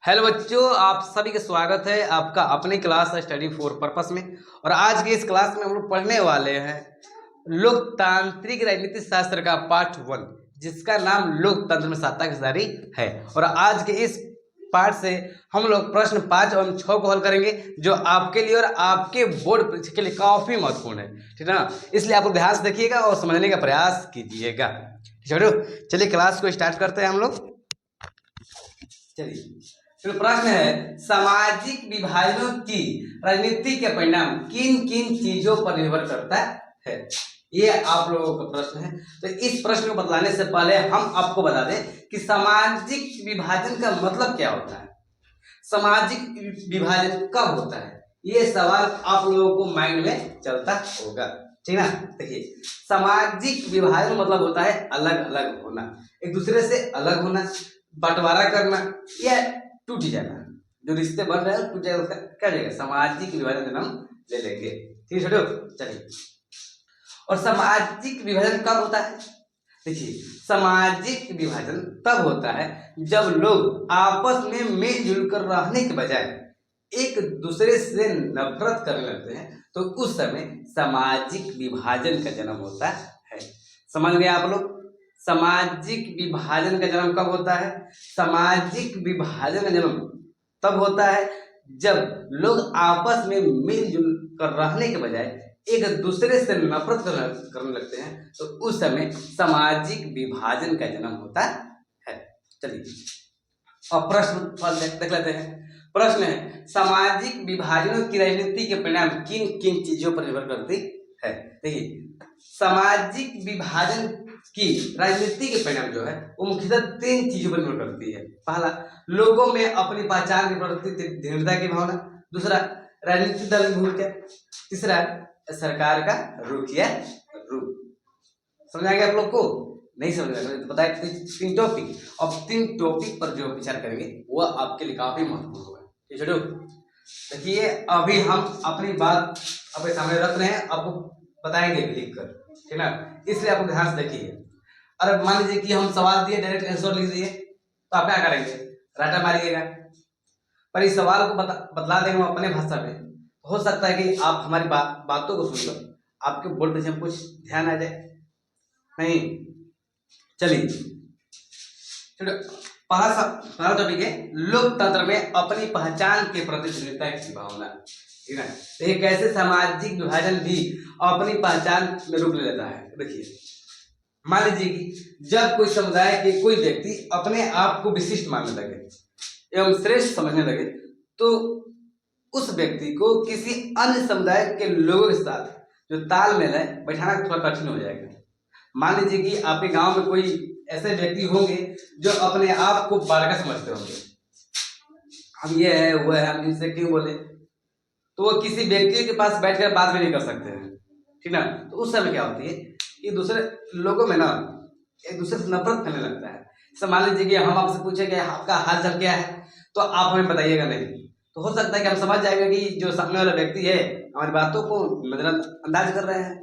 Hello बच्चों, आप सभी का स्वागत है आपका अपनी क्लास स्टडी फॉर पर्पस में। और आज की इस क्लास में हम लोग पढ़ने वाले हैं लोकतांत्रिक राजनीति शास्त्र का पार्ट 1, जिसका नाम लोकतंत्र में साझेदारी है। और आज के इस पार्ट से हम लोग प्रश्न 5 एवं 6 को हल करेंगे, जो आपके लिए और आपके बोर्ड परीक्षा के लिए काफी महत्वपूर्ण है। ठीक है ना, इसलिए आप लोग ध्यान से देखिएगा और समझने का प्रयास कीजिएगा। चलिए क्लास को स्टार्ट करते हैं हम लोग। चलिए, तो प्रश्न है, सामाजिक विभाजनों की राजनीति के परिणाम किन किन चीजों पर निर्भर करता है। ये आप लोगों का प्रश्न है। तो इस प्रश्न को बतलाने से पहले हम आपको बता दें कि सामाजिक विभाजन का मतलब क्या होता है, सामाजिक विभाजन कब होता है। ये सवाल आप लोगों को माइंड में चलता होगा, ठीक ना। देखिए, सामाजिक विभाजन मतलब होता है अलग अलग होना, एक दूसरे से अलग होना, बंटवारा करना या टूट जाना। जो रिश्ते बन रहे हैं टूट जाएगा, उसका क्या जाएगा, सामाजिक विभाजन का नाम ले लेंगे। ठीक है छोटो, चलिए। और सामाजिक विभाजन कब होता है? देखिए, सामाजिक विभाजन तब होता है जब लोग आपस में मिलजुल कर रहने के बजाय एक दूसरे से नफरत करने लगते हैं, तो उस समय सामाजिक विभाजन का जन्म होता है। समझ गए आप लोग? सामाजिक विभाजन का जन्म कब होता है? सामाजिक विभाजन का जन्म तब होता है जब लोग आपस में मिलजुल कर रहने के बजाय एक दूसरे से नफरत करने लगते हैं, तो उस समय सामाजिक विभाजन का जन्म होता है। चलिए, और प्रश्न देख लेते हैं। प्रश्न है, सामाजिक विभाजनों की राजनीति के परिणाम किन किन चीजों पर निर्भर करती है। देखिए, सामाजिक विभाजन की राजनीति के परिणाम जो है वो मुख्यतः 3 चीजों पर निर्भर करती है। पहला, लोगों में अपनी पहचान के प्रति दृढ़ता की भावना। दूसरा, राजनीतिक दल की भूमिका। तीसरा, सरकार का रुख या रूप। समझ आ गया आप लोग को? नहीं समझ में बताए 3 टॉपिक। अब 3 टॉपिक पर जो विचार करेंगे वो आपके लिए काफी महत्वपूर्ण होगा। ठीक है, देखिए अभी हम अपनी बात अपने सामने रख रहे हैं, आपको बताएंगे लिख कर, ठीक ना, इसलिए आपको ध्यान से देखिए। अरे मान लीजिए कि हम सवाल दिए, डायरेक्ट आंसर लिख दिए, तो आप क्या करेंगे, रटा मारिएगा। पर इस सवाल को बतला देंगे हम अपने भाषा में, हो सकता है कि आप हमारी बातों को सुनकर आपके बोर्ड पर कुछ ध्यान आ जाए। नहीं, चलिए पहला टॉपिक है लोकतंत्र में अपनी पहचान के प्रति दृढ़ता की भावना। ठीक है, तो ये कैसे सामाजिक विभाजन भी अपनी पहचान में रूप ले लेता है। देखिए, मान लीजिए कि जब कोई समुदाय के कोई व्यक्ति अपने आप को विशिष्ट मानने लगे एवं श्रेष्ठ समझने लगे, तो उस व्यक्ति को किसी अन्य समुदाय के लोगों के साथ जो तालमेल है बैठाना थोड़ा कठिन हो जाएगा। मान लीजिए कि आपके गांव में कोई ऐसे व्यक्ति होंगे जो अपने आप को बड़का समझते होंगे, हम ये है वो है, हम इनसे क्यों बोले, तो वो किसी व्यक्ति के पास बैठकर बात भी नहीं कर सकते हैं। ठीक ना, तो उस समय क्या होती है कि दूसरे लोगों में ना एक दूसरे से नफरत करने लगता है। जैसे मान लीजिए कि हम आपसे पूछे कि आपका हाल चाल क्या है, तो आप हमें बताइएगा नहीं, तो हो सकता है कि हम समझ जाएंगे कि जो सामने वाला व्यक्ति है हमारी बातों को नजरअंदाज कर रहे हैं,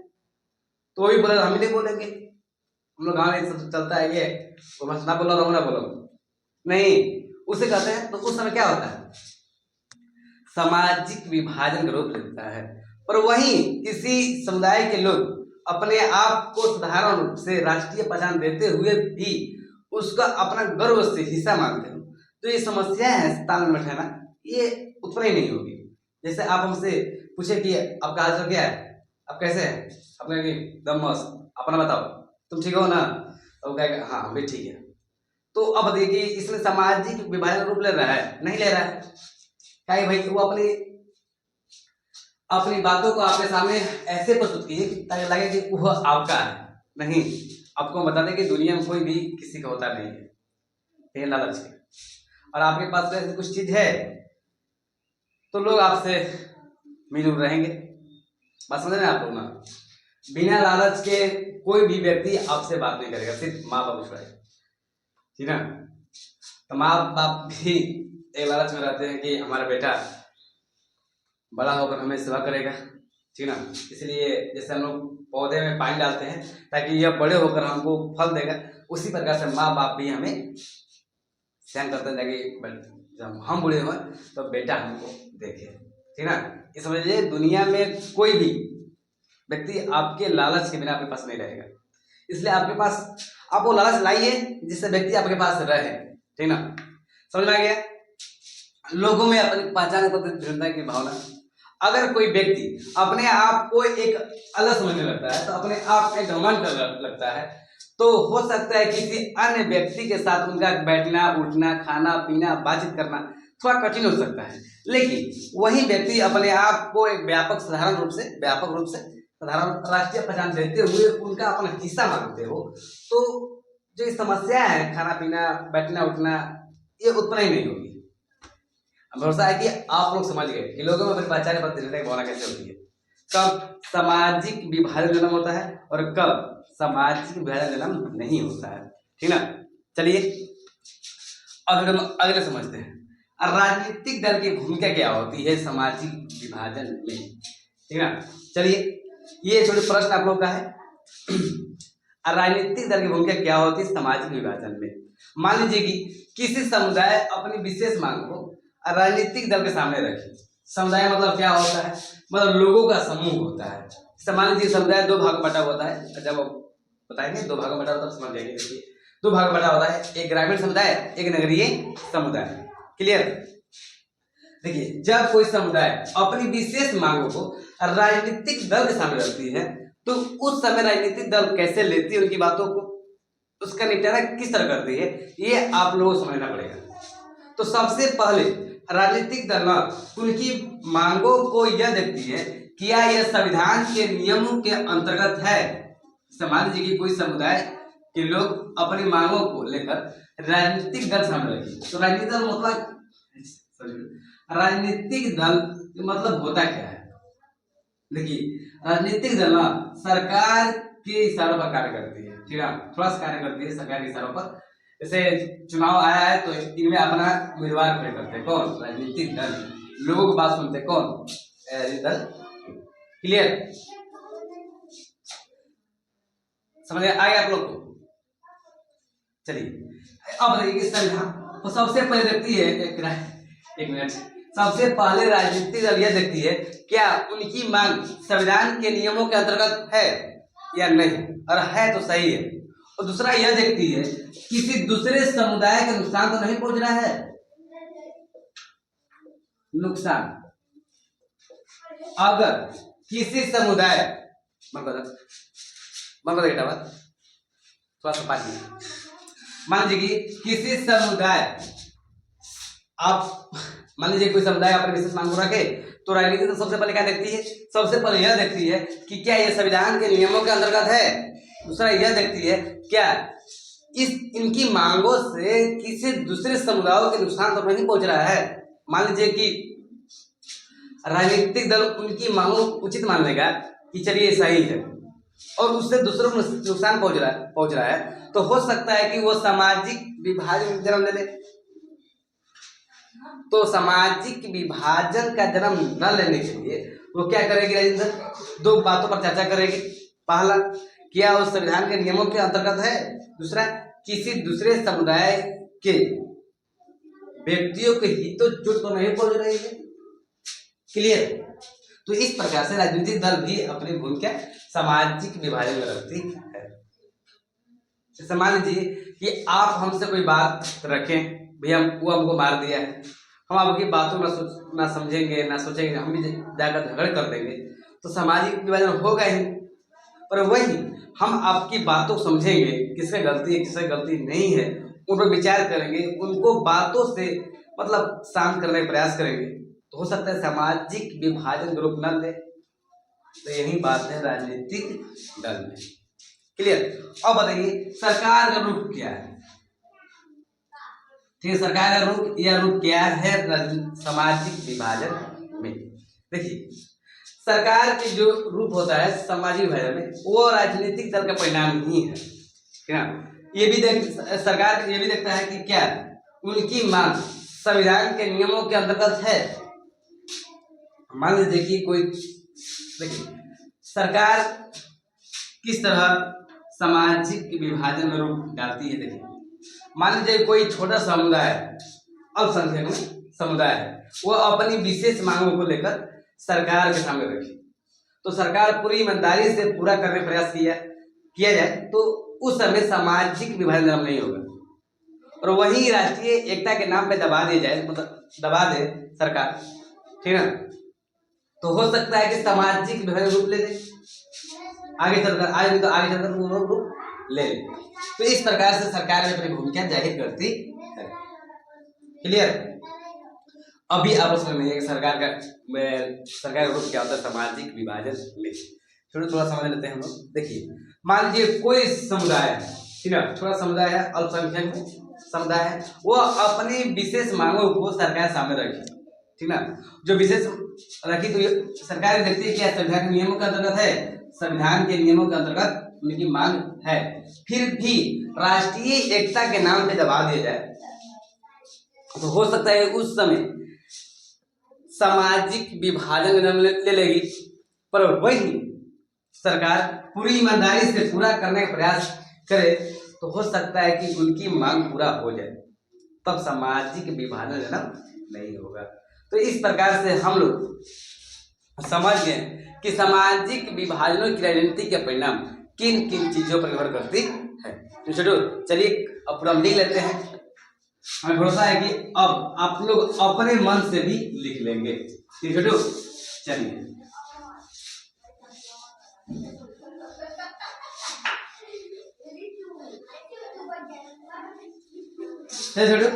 तो वही बोले, हम ही नहीं बोलेंगे। हम लोग गाँव में सब चलता है, ये तो मैं ना बोलो ना बोलो नहीं, उसे कहते हैं। तो उस समय क्या होता है, सामाजिक विभाजन का रूप लेता है। पर वहीं किसी समुदाय के लोग अपने आप को साधारण रूप से राष्ट्रीय पहचान देते हुए भी उसका अपना गर्व से हिस्सा मानते हैं, तो ये समस्या है तालमेल बैठाना, ये उत्पन्न ही नहीं होगी। जैसे आप हमसे पूछे कि आपका हाल क्या है, आप कैसे हैं, आपने एकदम मस्त, अपना बताओ, तुम ठीक हो ना, तो कहेगा हाँ हम भी ठीक है। तो अब देखिए, इसमें सामाजिक विभाजन रूप ले रहा है, नहीं ले रहा है। क्या भाई, वो अपनी बातों को आपके सामने ऐसे प्रस्तुत कीजिए ताकि लगे कि वह आपका है। नहीं, आपको बता दें कि दुनिया में कोई भी किसी का होता नहीं है, ये लालच है। और आपके पास ऐसी कुछ चीज है तो लोग आपसे मिलजुल रहेंगे। बात समझ रहे हैं आप लोग ना? बिना लालच के कोई भी व्यक्ति आपसे बात नहीं करेगा, सिर्फ माँ बाप छुड़ाए, ठीक ना। तो माँ बाप भी एक लालच में रहते हैं कि हमारा बेटा बड़ा होकर हमें सेवा करेगा, ठीक ना। इसलिए जैसे हम लोग पौधे में पानी डालते हैं ताकि यह बड़े होकर हमको फल देगा, उसी प्रकार से माँ बाप भी हमें सहन करते हैं ताकि जब हम बूढ़े हुए तो बेटा हमको देखे, ठीक ना। इस वजह से दुनिया में कोई भी व्यक्ति आपके लालच के बिना आपके पास नहीं रहेगा, इसलिए आपके पास आप वो लालच लाइए जिससे व्यक्ति आपके पास रहे, ठीक ना। समझ में आ गया। लोगों में अपनी पहचान के प्रति दृढ़ता की भावना। अगर कोई व्यक्ति अपने आप को एक अलग समझने लगता है, तो अपने आप में घमंड लगता है, तो हो सकता है किसी अन्य व्यक्ति के साथ उनका बैठना उठना खाना पीना बातचीत करना थोड़ा कठिन हो सकता है। लेकिन वही व्यक्ति अपने आप को एक व्यापक रूप से साधारण राष्ट्रीय पहचान देते हुए उनका अपना हिस्सा मानते हो, तो जो ये समस्या है खाना पीना बैठना उठना ये उत्पन्न ही नहीं होगी। भरोसा है कि आप लोग समझ गए कि लोगों में अपनी पहचान पर दृढ़ता की भावना कैसे होती है। कब सामाजिक विभाजन जन्म होता है और कब सामाजिक विभाजन जन्म नहीं होता है, ठीक ना। चलिए अब हम अगले समझते हैं, राजनीतिक दल की भूमिका क्या होती है सामाजिक विभाजन में, ठीक ना। चलिए ये छोटे प्रश्न आप लोग का है। राजनीतिक दल की भूमिका क्या होती है सामाजिक विभाजन में। मान लीजिए कि किसी समुदाय अपनी विशेष मांग को राजनीतिक दल के सामने रखी। समुदाय मतलब क्या होता है, मतलब लोगों का समूह होता है। मान लीजिए समुदाय दो भाग बटा होता है, जब बताएंगे दो भाग बटा होता है समझ जाएंगे। देखिए दो भाग बटा होता है, एक ग्रामीण समुदाय एक नगरीय समुदाय। क्लियर। देखिए जब कोई समुदाय अपनी विशेष मांगों को राजनीतिक दल के सामने रखती है, तो उस समय राजनीतिक दल कैसे लेती है उनकी बातों को, उसका निपटारा किस तरह करती है, ये आप लोगों को समझना पड़ेगा। तो सबसे पहले राजनीतिक दल उनकी मांगों को यह देखती है क्या यह संविधान के नियमों के अंतर्गत है। मान लीजिए कि कोई समुदाय के लोग अपनी मांगों को लेकर राजनीतिक दल सामने रखी, तो राजनीतिक दल मतलब होता क्या है। देखिए राजनीतिक दल सरकार के इशारों पर कार्य करती है, ठीक है, थोड़ा सा कार्य करती है सरकार के इशारों पर। जैसे चुनाव आया है तो इनमें अपना उम्मीदवार खड़े करते हैं कौन, राजनीतिक दल। लोगों की बात सुनते कौन, राजनीतिक दल। क्लियर, समझ आएगा आप लोग को। चलिए अब देखिए संविधान तो सबसे पहले देखती है एक मिनट, सबसे पहले राजनीतिक दल यह देखती है क्या उनकी मांग संविधान के नियमों के अंतर्गत है या नहीं, और है तो सही है। और दूसरा यह देखती है किसी दूसरे समुदाय का नुकसान तो नहीं पहुंच रहा है। नुकसान अगर किसी समुदाय थोड़ा सा पानी, मान लीजिए कि किसी समुदाय आप मान लीजिए कोई समुदाय अपने विशेष मांग को रखे, तो राजनीति तो सबसे पहले क्या देखती है, सबसे पहले यह देखती है कि क्या यह संविधान के नियमों के अंतर्गत है। दूसरा यह देखती है क्या इनकी मांगों से किसी दूसरे समुदायों के नुकसान तो नहीं पहुंच रहा है। मान लीजिए कि राजनीतिक दल उनकी मांगों को उचित मान लेगा कि चलिए सही है, और उससे दूसरों को नुकसान पहुंच रहा है, तो हो सकता है कि वो सामाजिक विभाजन जन्म ले ले। तो सामाजिक विभाजन का जन्म न लेने के लिए वो क्या करेगी, राजेंद्र दो बातों पर चर्चा करेगी। पहला, क्या उस संविधान के नियमों के अंतर्गत है। दूसरा, किसी दूसरे समुदाय के व्यक्तियों के हितों चोट तो नहीं पहुंच रही है। क्लियर। तो इस प्रकार से राजनीतिक दल भी अपनी भूमिका सामाजिक विभाजन में रखती है। जैसे मान लीजिए कि आप हमसे कोई बात रखें, भैया वो हमको मार दिया है, हम आपकी बातों ना समझेंगे ना सोचेंगे, हम भी जाकर झगड़ कर देंगे, तो सामाजिक विभाजन होगा ही। पर वही हम आपकी बातों को समझेंगे, किससे गलती है किससे गलती नहीं है, उन पर विचार करेंगे, उनको बातों से मतलब शांत करने का प्रयास करेंगे, तो हो सकता है सामाजिक विभाजन ग्रुप न ले। तो यही बात है राजनीतिक दल में। क्लियर। अब बताइए सरकार का रुख क्या है। ठीक है, सरकार का रुख या रुख क्या है सामाजिक विभाजन में। देखिए सरकार की जो रूप होता है सामाजिक विभाजन में, वो राजनीतिक दल का परिणाम ही है, ठीक है। ये भी सरकार ये भी देखता है कि क्या उनकी मांग संविधान के नियमों के अंतर्गत है। मान लीजिए कि कोई, देखिए सरकार किस तरह सामाजिक विभाजन में रूप डालती है। देखिए मान लीजिए कोई छोटा समुदाय अल्पसंख्यक में समुदाय है, वो अपनी विशेष मांगों को लेकर सरकार के सामने रखी, तो सरकार पूरी ईमानदारी से पूरा करने का प्रयास किया जाए तो उस समय सामाजिक विभाजन नहीं होगा। और वही राष्ट्रीय एकता के नाम पे दबा दिया जाए, मतलब दबा दे सरकार, ठीक है, तो हो सकता है कि सामाजिक विभाजन रूप ले ले आगे चलकर वो रूप ले ले। तो इस प्रकार से सरकार ने अपनी भूमिका जाहिर करती है। क्लियर? अभी आप समझ में सरकार का रूप क्या होता है सामाजिक विभाजन में। थोड़ा समझ लेते हैं हम लोग। देखिए, मान लीजिए कोई समुदाय है, ठीक है, थोड़ा समुदाय है, अल्पसंख्यक समुदाय है, वो अपनी विशेष मांगों को सरकार सामने रखी, ठीक ना, जो विशेष रखी तो सरकार देखती है क्या संविधान के नियमों के अंतर्गत है, संविधान के नियमों के अंतर्गत उनकी मांग है, फिर भी राष्ट्रीय एकता के नाम पे दबा दिया जाए तो हो सकता है उस समय सामाजिक विभाजन ले लेगी, पर वही सरकार पूरी ईमानदारी से पूरा करने का प्रयास करे तो हो सकता है कि उनकी मांग पूरा हो जाए, तब सामाजिक विभाजन जन्म नहीं होगा। तो इस प्रकार से हम लोग समझ गए कि सामाजिक विभाजनों की राजनीति के परिणाम किन किन चीजों पर निर्भर करती है। तो चलिए अब पूरा लिख लेते हैं। हमें भरोसा है कि अब आप लोग अपने मन से भी लिख लेंगे। छोटू चलिए छोटू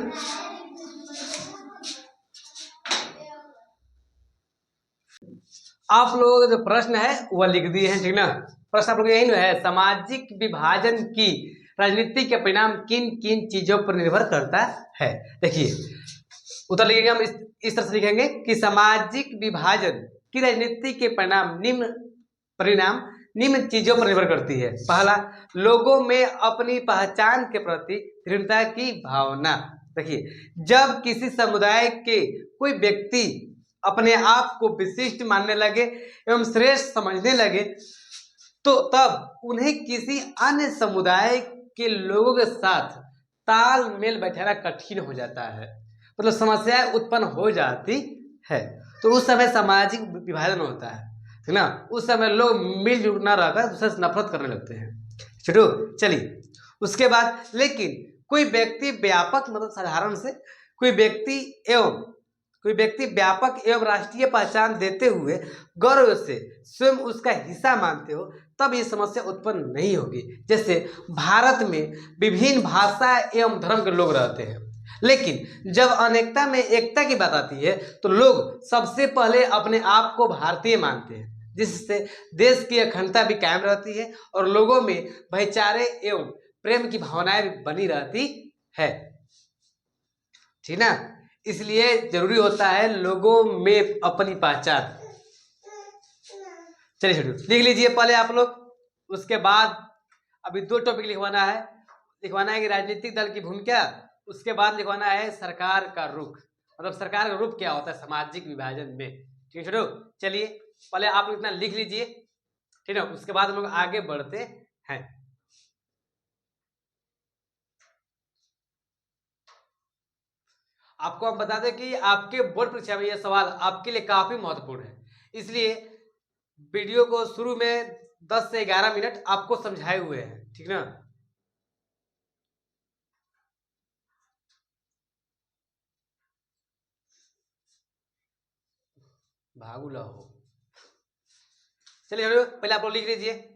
आप लोग जो प्रश्न है वह लिख दिए हैं, ठीक ना। प्रश्न आप लोग यही है, सामाजिक विभाजन की राजनीति के परिणाम किन किन चीजों पर निर्भर करता है। देखिए उत्तर लिखेंगे हम इस तरह से लिखेंगे कि सामाजिक विभाजन की राजनीति के परिणाम निम्न चीजों पर निर्भर करती है। पहला, लोगों में अपनी पहचान के प्रति दृढ़ता की भावना। देखिए, जब किसी समुदाय के कोई व्यक्ति अपने आप को विशिष्ट मानने लगे एवं श्रेष्ठ समझने लगे तो तब उन्हें किसी अन्य समुदाय के लोगों के साथ तालमेल बैठाना कठिन हो जाता है, मतलब समस्याएं उत्पन्न हो जाती है। तो उस समय सामाजिक विभाजन होता है, ठीक ना। उस समय लोग मिलजुल न रहकर दूसरे से नफरत करने लगते हैं। चलिए उसके बाद, लेकिन कोई व्यक्ति व्यापक मतलब साधारण से कोई व्यक्ति व्यापक एवं राष्ट्रीय पहचान देते हुए गर्व से स्वयं उसका हिस्सा मानते हो तब ये समस्या उत्पन्न नहीं होगी। जैसे भारत में विभिन्न भाषा एवं धर्म के लोग रहते हैं, लेकिन जब अनेकता में एकता की बात आती है तो लोग सबसे पहले अपने आप को भारतीय मानते हैं, जिससे देश की अखंडता भी कायम रहती है और लोगों में भाईचारे एवं प्रेम की भावनाएं भी बनी रहती है, ठीक ना। इसलिए जरूरी होता है लोगों में अपनी पहचान। चलिए छोड़ो, लिख लीजिए पहले आप लोग, उसके बाद अभी 2 टॉपिक लिखवाना है कि राजनीतिक दल की भूमिका, उसके बाद लिखवाना है सरकार का रुख, मतलब सरकार का रुख क्या होता है सामाजिक विभाजन में, ठीक है छोड़ो। चलिए पहले आप लोग इतना लिख लीजिए, ठीक है, उसके बाद हम लोग आगे बढ़ते हैं। आपको हम बता दें कि आपके बोर्ड परीक्षा में यह सवाल आपके लिए काफी महत्वपूर्ण है, इसलिए वीडियो को शुरू में 10 से 11 मिनट आपको समझाए हुए हैं, ठीक ना। भागुला हो, चलिए पहले आप लोग लिख लीजिए।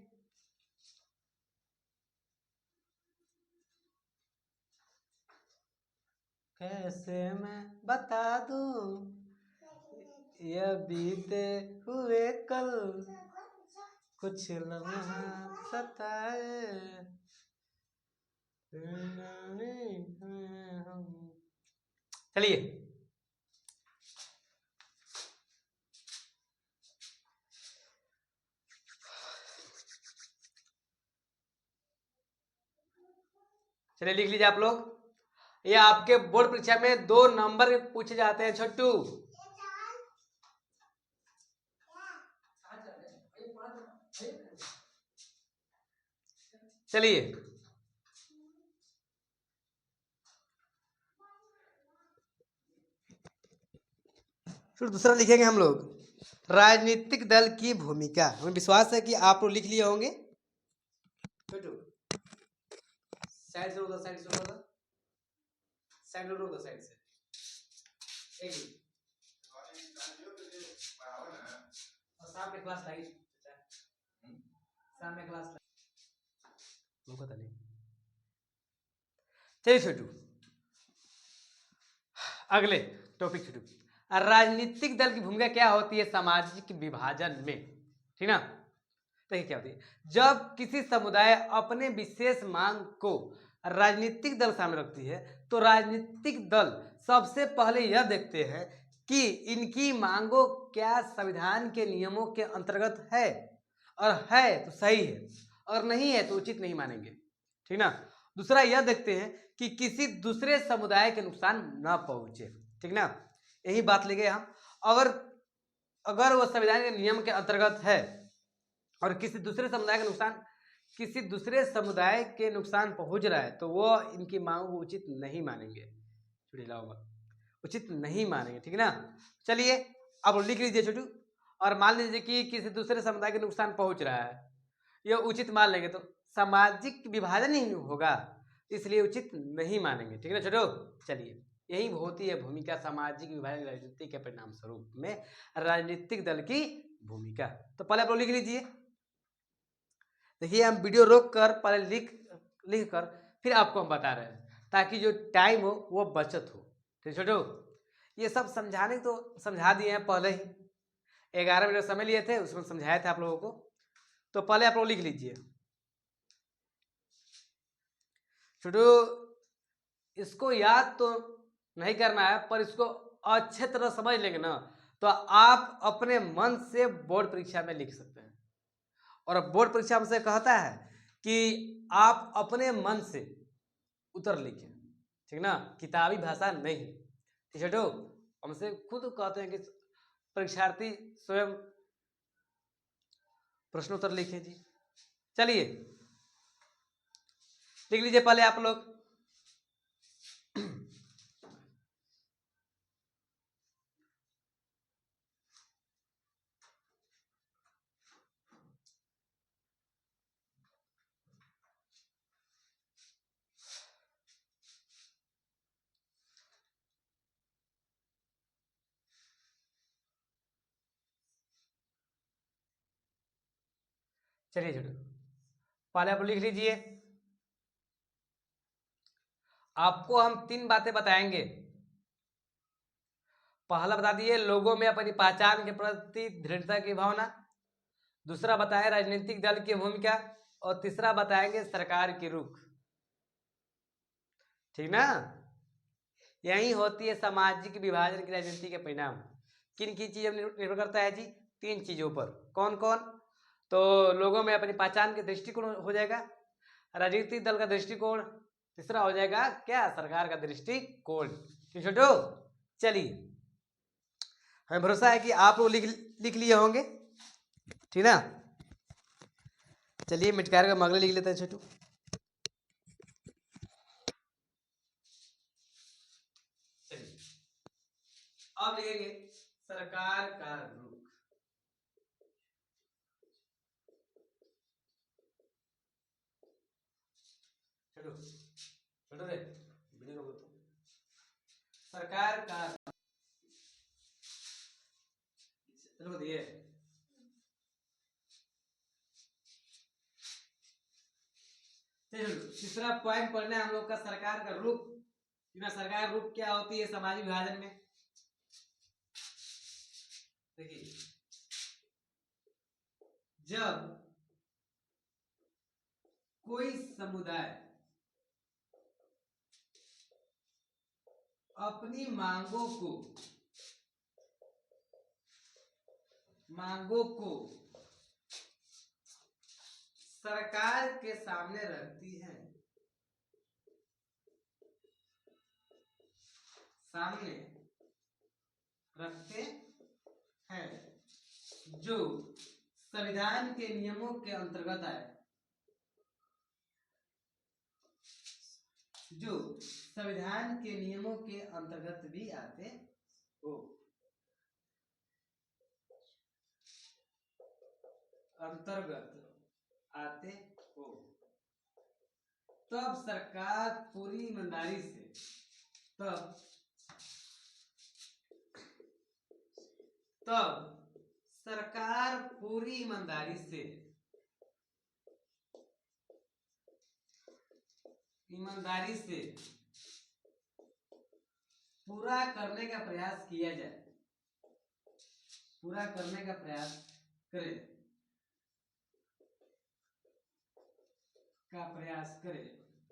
कैसे मैं बता दूं ये बीते हुए कल, कुछ लम्हा सताए चलिए लिख लीजिए आप लोग। ये आपके बोर्ड परीक्षा में 2 नंबर पूछे जाते हैं छोटू। चलिए फिर दूसरा लिखेंगे हम लोग राजनीतिक दल की भूमिका। हमें विश्वास है कि आप लोग लिख लिए होंगे। साइड से उधर, साइड से उधर, साइड से उधर, साइड से एक और सामने क्लास लाइट, सामने क्लास लाइट लोग पता नहीं। चलिए छोटू, अगले टॉपिक छोटू, राजनीतिक दल की भूमिका क्या होती है सामाजिक विभाजन में, ठीक ना। देखिए क्या होती है, जब किसी समुदाय अपने विशेष मांग को राजनीतिक दल सामने रखती है तो राजनीतिक दल सबसे पहले यह देखते हैं कि इनकी मांगों क्या संविधान के नियमों के अंतर्गत है, और है तो सही है, और नहीं है तो उचित नहीं मानेंगे, ठीक ना। दूसरा यह देखते हैं कि किसी दूसरे समुदाय के नुकसान न पहुंचे, ठीक ना। यही बात लेंगे हम। अगर अगर वो संविधान के नियम के अंतर्गत है और किसी दूसरे समुदाय के नुकसान पहुंच रहा है तो वो इनकी मांग को उचित नहीं मानेंगे, उचित नहीं मानेंगे, ठीक ना। चलिए अब लिख लीजिए छोटू, और मान लीजिए कि किसी दूसरे समुदाय के नुकसान पहुंच रहा है, ये उचित मान लेंगे तो सामाजिक विभाजन ही होगा, इसलिए उचित नहीं मानेंगे, ठीक है छोटो। चलिए यही होती है भूमिका सामाजिक विभाजन राजनीति के परिणाम स्वरूप में राजनीतिक दल की भूमिका। तो पहले आप लोग लिख लीजिए। देखिए हम वीडियो रोक कर पहले लिख कर फिर आपको हम बता रहे हैं ताकि जो टाइम हो वो बचत हो, ठीक छोटो। ये सब समझाने तो समझा दिए हैं पहले ही, 11 मिनट समय लिए थे उसमें समझाए थे आप लोगों को। तो पहले आप लोग लिख लीजिए छोटू, इसको याद तो नहीं करना है पर इसको अच्छे तरह समझ लेंगे ना तो आप अपने मन से बोर्ड परीक्षा में लिख सकते हैं। और बोर्ड परीक्षा हमसे कहता है कि आप अपने मन से उत्तर लिखें, ठीक ना, किताबी भाषा नहीं, ठीक है। तो हमसे खुद कहते हैं कि परीक्षार्थी स्वयं प्रश्नोत्तर लिखें जी। चलिए लिख लीजिए पहले आप लोग। चलिए छोटू पहले आप लिख लीजिए। आपको हम 3 बातें बताएंगे। पहला बता दिए लोगों में अपनी पहचान के प्रति दृढ़ता की भावना, दूसरा बताएं राजनीतिक दल की भूमिका, और तीसरा बताएंगे सरकार की रुख, ठीक ना। यही होती है सामाजिक विभाजन की राजनीति के परिणाम। किन किन चीजों पर निर्भर करता है जी? 3 चीजों पर। कौन कौन? तो लोगों में अपनी पहचान के दृष्टिकोण हो जाएगा, राजनीतिक दल का दृष्टिकोण, तीसरा हो जाएगा क्या? सरकार का दृष्टिकोण, ठीक छोटो। चलिए हमें भरोसा है कि आप लोग लिख लिए होंगे, ठीक ना। चलिए मिटकार का मगले लिख लेते हैं छोटू। चलिए अब लिखेंगे सरकार का रुख। छोटू छोटू रे वीडियो रोको तो। सरकार का चलो दिए। तीसरा पॉइंट पढ़ना है हम लोग का सरकार का रुख, सरकार रुख क्या होती है सामाजिक विभाजन में। देखिए जब कोई समुदाय अपनी मांगों को सरकार के सामने रखती है, सामने रखते हैं जो संविधान के नियमों के अंतर्गत आए, जो संविधान के नियमों के अंतर्गत भी आते हो, अंतर्गत आते हो तब सरकार पूरी ईमानदारी से तब सरकार पूरी ईमानदारी से पूरा करने का प्रयास किया जाए, पूरा करने का प्रयास करे,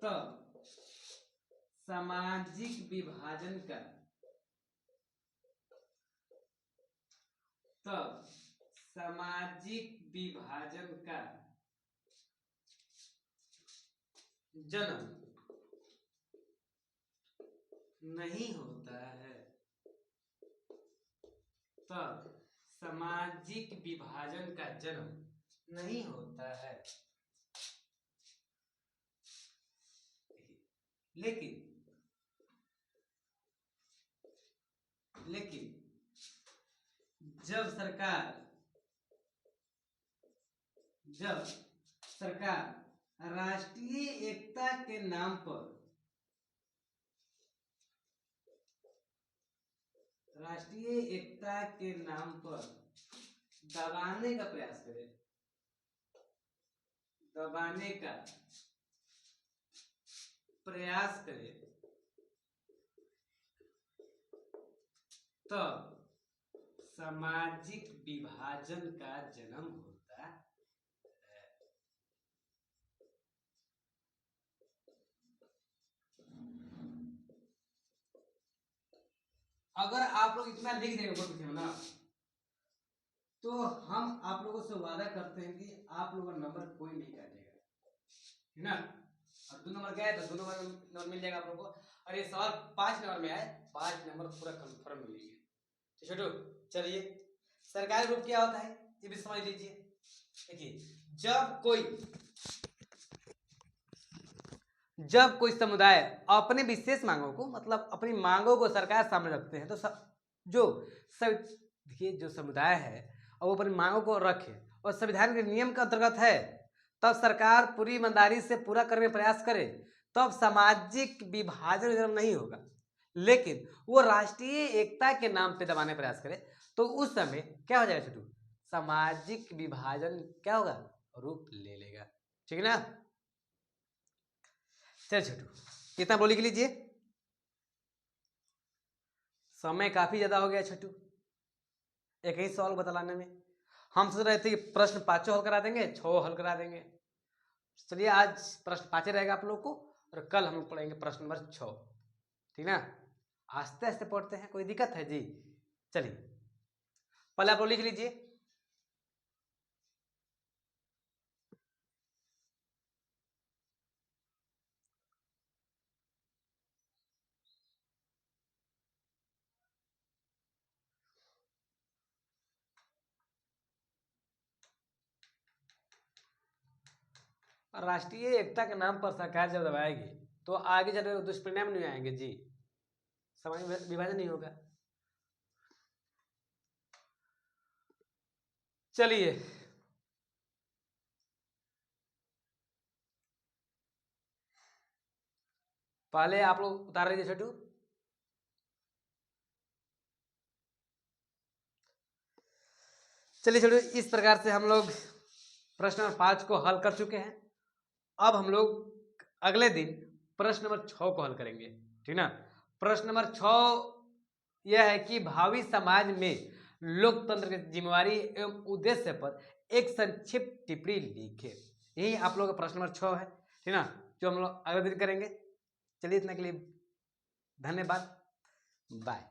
तब सामाजिक विभाजन का जन्म नहीं होता है, तब सामाजिक विभाजन का जन्म नहीं होता है। लेकिन जब सरकार राष्ट्रीय एकता के नाम पर दबाने का प्रयास करे, तब सामाजिक विभाजन का जन्म होता है। अगर आप लोग इतना लिख देंगे ना तो हम आप लोगों से वादा करते हैं कि आप लोगों का नंबर कोई नहीं काटेगा, है ना। और 2 नंबर क्या है तो 2 नंबर मिल जाएगा आप लोगों को। और ये सवाल 5 नंबर में आए, 5 नंबर पूरा कंफर्म मिलेंगे। तो छोटू चलिए, सरकारी रूप क्या होता है ये भी समझ लीजिए। देखिए, जब कोई समुदाय अपने विशेष मांगों को, मतलब अपनी मांगों को सरकार सामने रखते हैं, तो देखिए जो समुदाय है और वो अपनी मांगों को रखे और संविधान के नियम के अंतर्गत है, तब सरकार पूरी ईमानदारी से पूरा करने का प्रयास करे, तब सामाजिक विभाजन नहीं होगा। लेकिन वो राष्ट्रीय एकता के नाम पे दबाने का प्रयास करे तो उस समय क्या हो जाएगा छोटू, सामाजिक विभाजन क्या होगा, रूप ले लेगा। ठीक है ना। चल छोटू कितना बोली के लीजिए, समय काफी ज्यादा हो गया छोटू एक ही सवाल बतलाने में। हम सोच रहे थे कि प्रश्न 5 हल करा देंगे, 6 हल करा देंगे। चलिए आज प्रश्न 5 रहेगा आप लोग को और कल हम पढ़ेंगे प्रश्न नंबर 6। ठीक ना, आस्ते आस्ते पढ़ते हैं, कोई दिक्कत है जी। चलिए पहले आप लोग लिख लीजिए, राष्ट्रीय एकता के नाम पर सरकार जब दबाएगी तो आगे चलकर दुष्परिणाम नहीं आएंगे जी, सामाजिक विभाजन नहीं होगा। चलिए पहले आप लोग उतार लीजिए छोटू। चलिए छोटू, इस प्रकार से हम लोग प्रश्न नंबर 5 को हल कर चुके हैं। अब हम लोग अगले दिन प्रश्न नंबर 6 को हल करेंगे। ठीक ना। प्रश्न नंबर 6 यह है कि भावी समाज में लोकतंत्र की जिम्मेवारी एवं उद्देश्य पर एक संक्षिप्त टिप्पणी लिखे। यही आप लोगों का प्रश्न नंबर 6 है। ठीक ना, जो हम लोग अगले दिन करेंगे। चलिए इतना के लिए धन्यवाद, बाय।